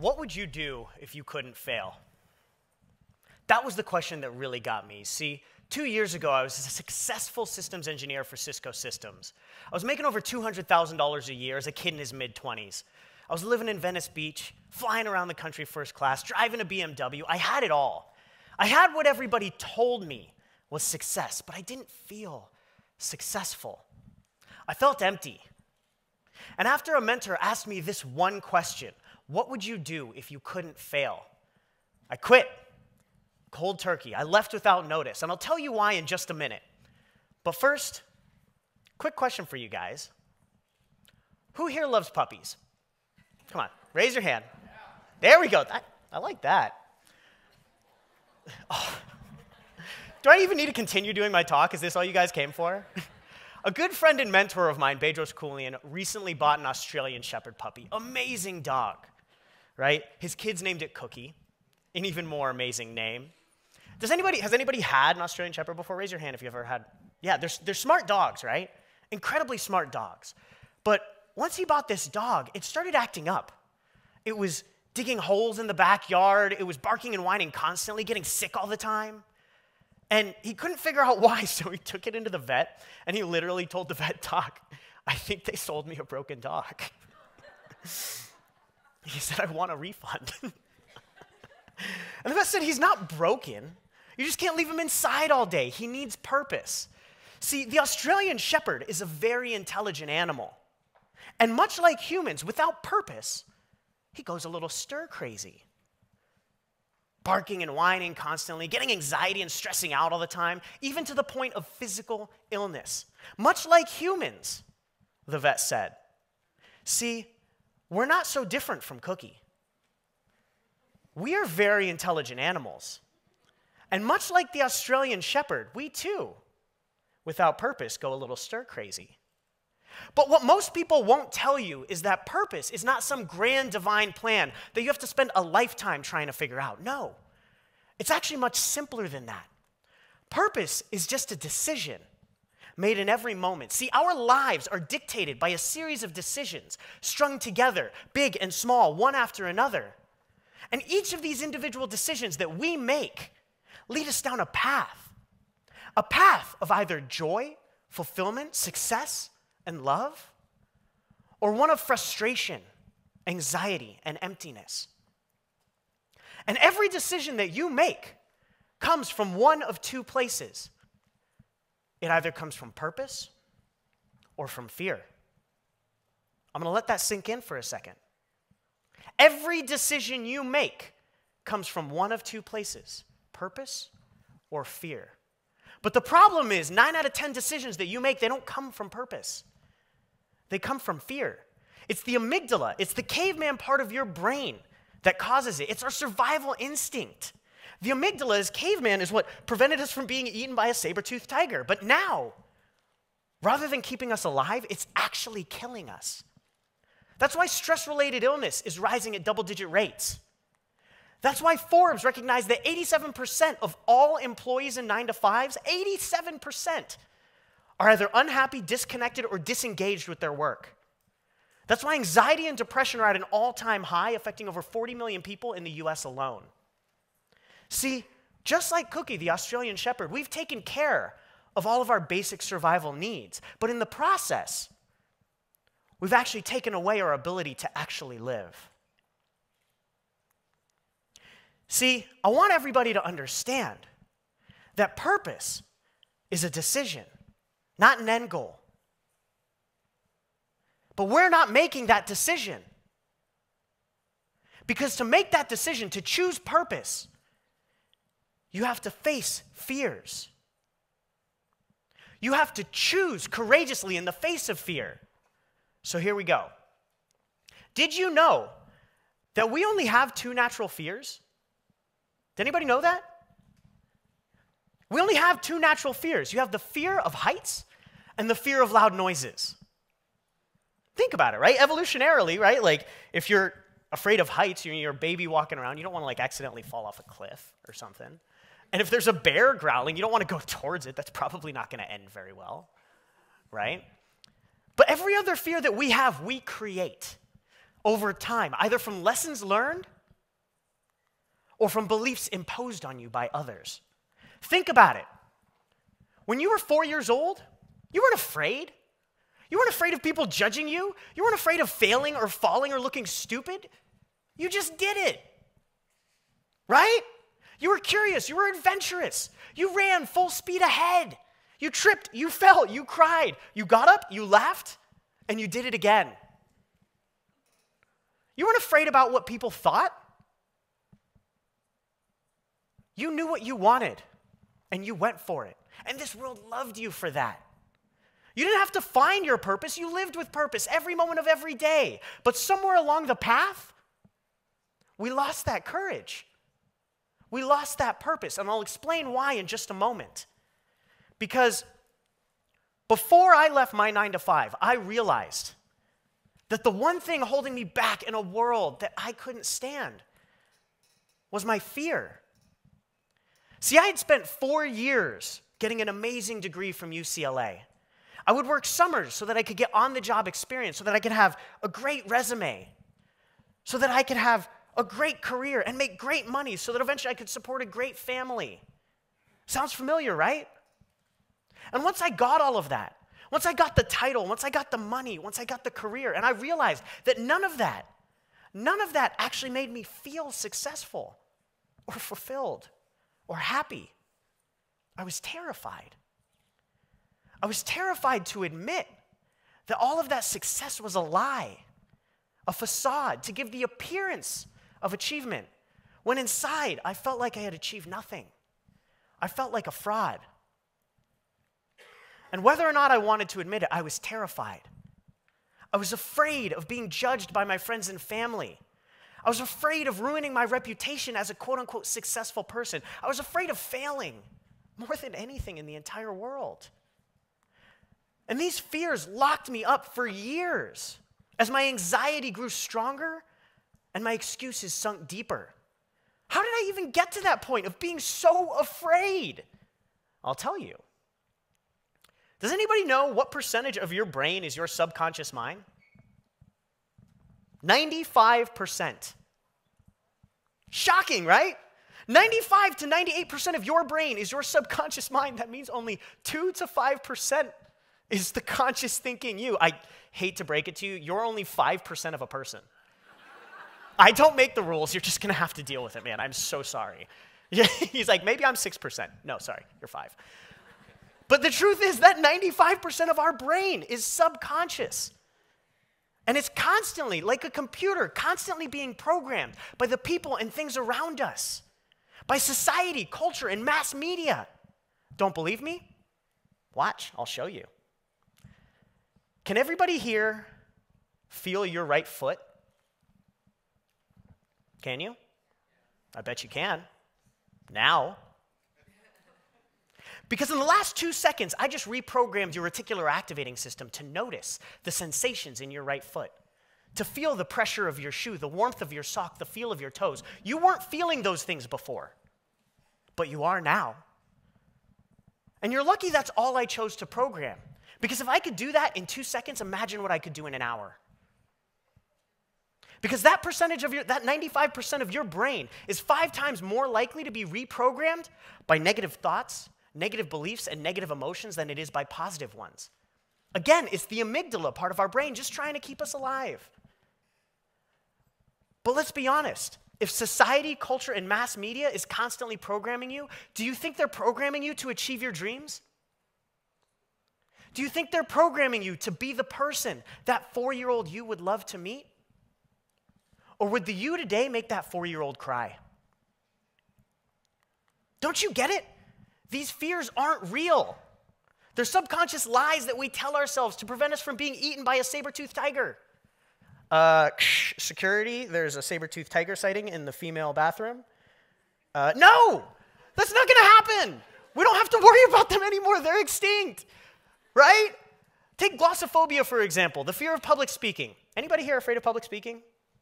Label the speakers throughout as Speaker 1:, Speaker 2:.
Speaker 1: What would you do if you couldn't fail? That was the question that really got me. See, 2 years ago, I was a successful systems engineer for Cisco Systems. I was making over $200,000 a year as a kid in his mid-20s. I was living in Venice Beach, flying around the country first class, driving a BMW. I had it all. I had what everybody told me was success, but I didn't feel successful. I felt empty. And after a mentor asked me this one question, what would you do if you couldn't fail? I quit. Cold turkey. I left without notice, and I'll tell you why in just a minute. But first, quick question for you guys. Who here loves puppies? Come on, raise your hand. There we go. I like that. Oh. Do I even need to continue doing my talk? Is this all you guys came for? A good friend and mentor of mine, Bedros Koulian, recently bought an Australian Shepherd puppy. Amazing dog, right? His kids named it Cookie, an even more amazing name. Has anybody had an Australian Shepherd before? Raise your hand if you've ever had. Yeah, they're smart dogs, right? Incredibly smart dogs. But once he bought this dog, it started acting up. It was digging holes in the backyard. It was barking and whining constantly, getting sick all the time. And he couldn't figure out why, so he took it into the vet, and he literally told the vet, "Doc, I think they sold me a broken dog." He said, "I want a refund." And the vet said, "He's not broken. You just can't leave him inside all day. He needs purpose." See, the Australian Shepherd is a very intelligent animal. And much like humans, without purpose, he goes a little stir-crazy. Barking and whining constantly, getting anxiety and stressing out all the time, even to the point of physical illness. Much like humans, the vet said. See, we're not so different from Cookie. We are very intelligent animals. And much like the Australian Shepherd, we too, without purpose, go a little stir-crazy. But what most people won't tell you is that purpose is not some grand divine plan that you have to spend a lifetime trying to figure out. No, it's actually much simpler than that. Purpose is just a decision made in every moment. See, our lives are dictated by a series of decisions strung together, big and small, one after another. And each of these individual decisions that we make lead us down a path of either joy, fulfillment, success, and love, or one of frustration, anxiety, and emptiness. And every decision that you make comes from one of two places. It either comes from purpose or from fear. I'm going to let that sink in for a second. Every decision you make comes from one of two places, purpose or fear. But the problem is 9 out of 10 decisions that you make, they don't come from purpose. They come from fear. It's the amygdala. It's the caveman part of your brain that causes it. It's our survival instinct. The amygdala as caveman is what prevented us from being eaten by a saber-toothed tiger. But now, rather than keeping us alive, it's actually killing us. That's why stress-related illness is rising at double-digit rates. That's why Forbes recognized that 87% of all employees in 9-to-5s, 87%, are either unhappy, disconnected, or disengaged with their work. That's why anxiety and depression are at an all-time high, affecting over 40 million people in the US alone. See, just like Cookie, the Australian Shepherd, we've taken care of all of our basic survival needs, but in the process, we've actually taken away our ability to actually live. See, I want everybody to understand that purpose is a decision, not an end goal. But we're not making that decision. Because to make that decision, to choose purpose, you have to face fears. You have to choose courageously in the face of fear. So here we go. Did you know that we only have 2 natural fears? Did anybody know that? We only have 2 natural fears. You have the fear of heights and the fear of loud noises. Think about it, right? Evolutionarily, right? Like, if you're afraid of heights, you're a baby walking around, you don't want to, like, accidentally fall off a cliff or something. And if there's a bear growling, you don't want to go towards it. That's probably not going to end very well, right? But every other fear that we have, we create over time, either from lessons learned or from beliefs imposed on you by others. Think about it. When you were 4 years old, you weren't afraid. You weren't afraid of people judging you. You weren't afraid of failing or falling or looking stupid. You just did it, right? You were curious. You were adventurous. You ran full speed ahead. You tripped. You fell. You cried. You got up. You laughed. And you did it again. You weren't afraid about what people thought. You knew what you wanted, and you went for it. And this world loved you for that. You didn't have to find your purpose. You lived with purpose every moment of every day. But somewhere along the path, we lost that courage. We lost that purpose. And I'll explain why in just a moment. Because before I left my 9 to 5, I realized that the one thing holding me back in a world that I couldn't stand was my fear. See, I had spent 4 years getting an amazing degree from UCLA. I would work summers so that I could get on-the-job experience, so that I could have a great resume, so that I could have a great career and make great money, so that eventually I could support a great family. Sounds familiar, right? And once I got all of that, once I got the title, once I got the money, once I got the career, and I realized that none of that actually made me feel successful or fulfilled or happy. I was terrified. I was terrified to admit that all of that success was a lie, a facade to give the appearance of achievement, when inside I felt like I had achieved nothing. I felt like a fraud. And whether or not I wanted to admit it, I was terrified. I was afraid of being judged by my friends and family. I was afraid of ruining my reputation as a quote-unquote successful person. I was afraid of failing more than anything in the entire world. And these fears locked me up for years as my anxiety grew stronger and my excuses sunk deeper. How did I even get to that point of being so afraid? I'll tell you. Does anybody know what percentage of your brain is your subconscious mind? 95%. Shocking, right? 95 to 98% of your brain is your subconscious mind. That means only 2 to 5% is the conscious thinking you. I hate to break it to you, you're only 5% of a person. I don't make the rules. You're just going to have to deal with it, man. I'm so sorry. He's like, maybe I'm 6%. No, sorry, you're 5. But the truth is that 95% of our brain is subconscious. And it's constantly, like a computer, constantly being programmed by the people and things around us, by society, culture, and mass media. Don't believe me? Watch, I'll show you. Can everybody here feel your right foot? Can you? I bet you can. Now. Because in the last 2 seconds, I just reprogrammed your reticular activating system to notice the sensations in your right foot, to feel the pressure of your shoe, the warmth of your sock, the feel of your toes. You weren't feeling those things before, but you are now. And you're lucky that's all I chose to program. Because if I could do that in 2 seconds, imagine what I could do in an hour. Because that percentage of that 95% of your brain is 5 times more likely to be reprogrammed by negative thoughts, negative beliefs, and negative emotions than it is by positive ones. Again, it's the amygdala part of our brain just trying to keep us alive. But let's be honest. If society, culture, and mass media is constantly programming you, do you think they're programming you to achieve your dreams? Do you think they're programming you to be the person that 4-year-old you would love to meet? Or would the you today make that 4-year-old cry? Don't you get it? These fears aren't real. They're subconscious lies that we tell ourselves to prevent us from being eaten by a saber-toothed tiger. Security, there's a saber-toothed tiger sighting in the female bathroom. No, that's not going to happen. We don't have to worry about them anymore. They're extinct, right? Take glossophobia, for example, the fear of public speaking. Anybody here afraid of public speaking?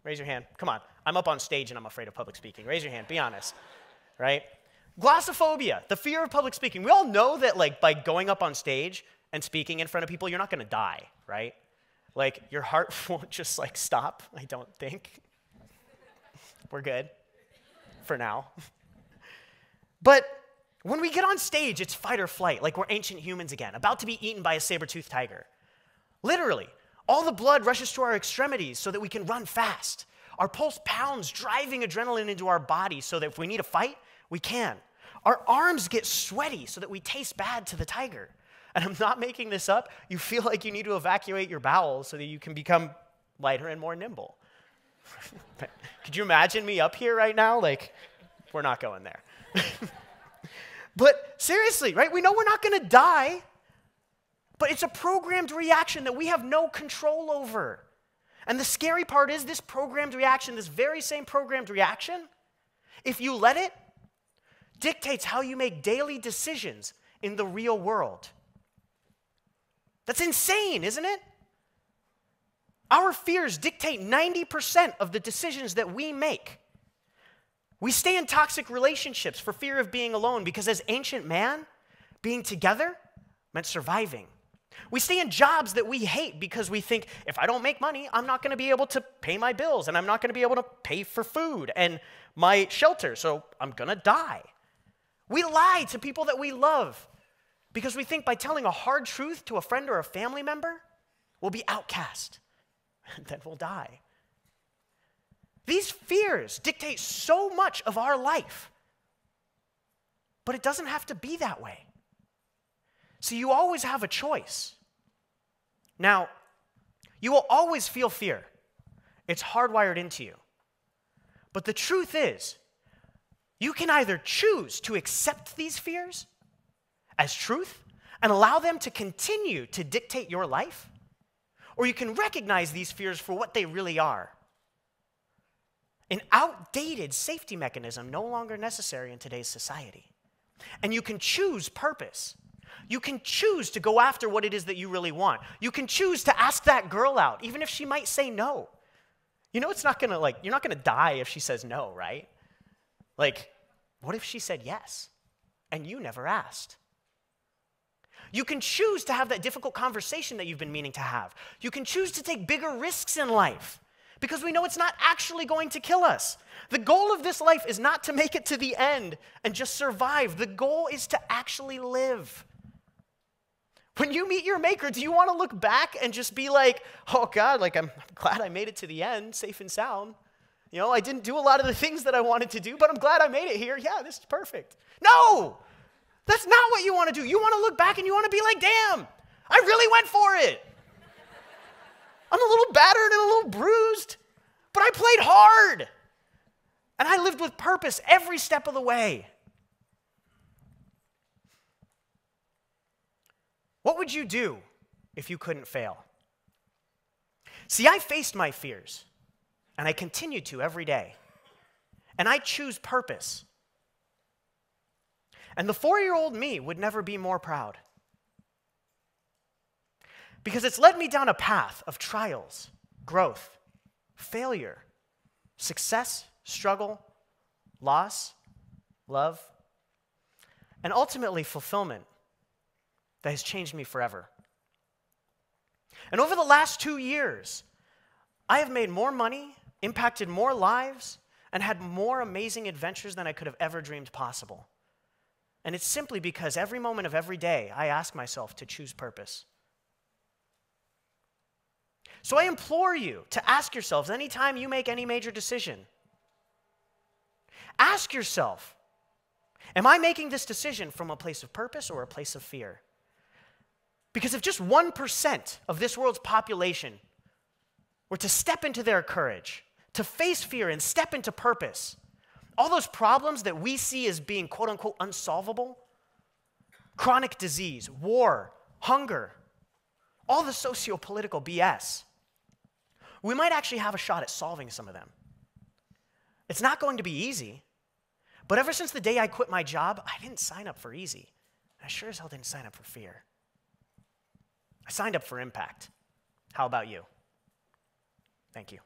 Speaker 1: Raise your hand. Come on. I'm up on stage and I'm afraid of public speaking. Raise your hand. Be honest, right? Glossophobia, the fear of public speaking. We all know that like by going up on stage and speaking in front of people, you're not going to die, right? Like your heart won't just like stop, I don't think. We're good. for now. But when we get on stage, it's fight or flight, like we're ancient humans again, about to be eaten by a saber-toothed tiger. Literally, all the blood rushes to our extremities so that we can run fast. Our pulse pounds, driving adrenaline into our body so that if we need a fight, we can. Our arms get sweaty so that we taste bad to the tiger. And I'm not making this up. You feel like you need to evacuate your bowels so that you can become lighter and more nimble. Could you imagine me up here right now? Like, we're not going there. But seriously, right? We know we're not going to die, but it's a programmed reaction that we have no control over. And the scary part is this programmed reaction, this very same programmed reaction, if you let it, dictates how you make daily decisions in the real world. That's insane, isn't it? Our fears dictate 90% of the decisions that we make. We stay in toxic relationships for fear of being alone because as ancient man, being together meant surviving. We stay in jobs that we hate because we think, if I don't make money, I'm not going to be able to pay my bills, and I'm not going to be able to pay for food and my shelter, so I'm going to die. We lie to people that we love because we think by telling a hard truth to a friend or a family member, we'll be outcast, and then we'll die. These fears dictate so much of our life, but it doesn't have to be that way. So you always have a choice. Now, you will always feel fear. It's hardwired into you. But the truth is, you can either choose to accept these fears as truth and allow them to continue to dictate your life, or you can recognize these fears for what they really are. An outdated safety mechanism no longer necessary in today's society. And you can choose purpose. You can choose to go after what it is that you really want. You can choose to ask that girl out, even if she might say no. You know, it's not gonna, like, you're not gonna die if she says no, right? Like, what if she said yes, and you never asked? You can choose to have that difficult conversation that you've been meaning to have. You can choose to take bigger risks in life, because we know it's not actually going to kill us. The goal of this life is not to make it to the end and just survive. The goal is to actually live. When you meet your maker, do you want to look back and just be like, oh God, like I'm glad I made it to the end, safe and sound. You know, I didn't do a lot of the things that I wanted to do, but I'm glad I made it here. Yeah, this is perfect. No, that's not what you want to do. You want to look back and you want to be like, damn, I really went for it. I'm a little battered and a little bruised, but I played hard. And I lived with purpose every step of the way. What would you do if you couldn't fail? See, I faced my fears, and I continue to every day. And I choose purpose. And the 4-year-old me would never be more proud. Because it's led me down a path of trials, growth, failure, success, struggle, loss, love, and ultimately fulfillment that has changed me forever. And over the last 2 years, I have made more money, impacted more lives, and had more amazing adventures than I could have ever dreamed possible. And it's simply because every moment of every day, I ask myself to choose purpose. So I implore you to ask yourselves anytime you make any major decision, ask yourself, am I making this decision from a place of purpose or a place of fear? Because if just 1% of this world's population were to step into their courage, to face fear and step into purpose, all those problems that we see as being quote unquote unsolvable, chronic disease, war, hunger, all the socio-political BS, we might actually have a shot at solving some of them. It's not going to be easy, but ever since the day I quit my job, I didn't sign up for easy. I sure as hell didn't sign up for fear. I signed up for impact. How about you? Thank you.